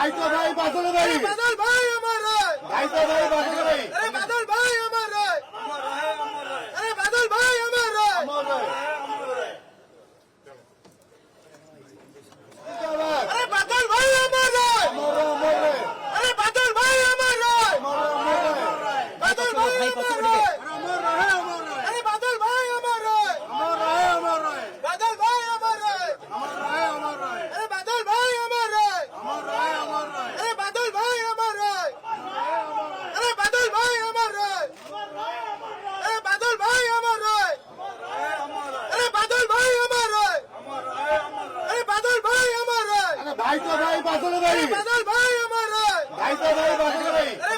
ভাই তো ভাই বাদল ভাই, বাদল ভাই আমার রায়, ভাই তো ভাই বাদল ভাই, আরে বাদল ভাই আমার রায়, আরে বাদল ভাই আমার রায়, আমার ভাই। জিন্দাবাদ। আরে বাদল ভাই আমার রায়, আমার ভাই, আরে বাদল ভাই আমার রায়, আমার ভাই। বাদল ভাই আমার রায়, আরে বাদল ভাই আমার রায়, বাদল ভাই আমার রায়, আরে বাদল ভাই আমার রায়, আরে বাদল ভাই আমার রায়, আরে বাদল ভাই আমার রায়, আরে বাদল ভাই আমার রায়, আরে বাদল ভাই আমার রায়, আরে বাদল ভাই আমার রায়, আরে ভাই তো ভাই বাদল ভাই, বাদল ভাই আমার রায়, ভাই তো ভাই বাদল ভাই, আরে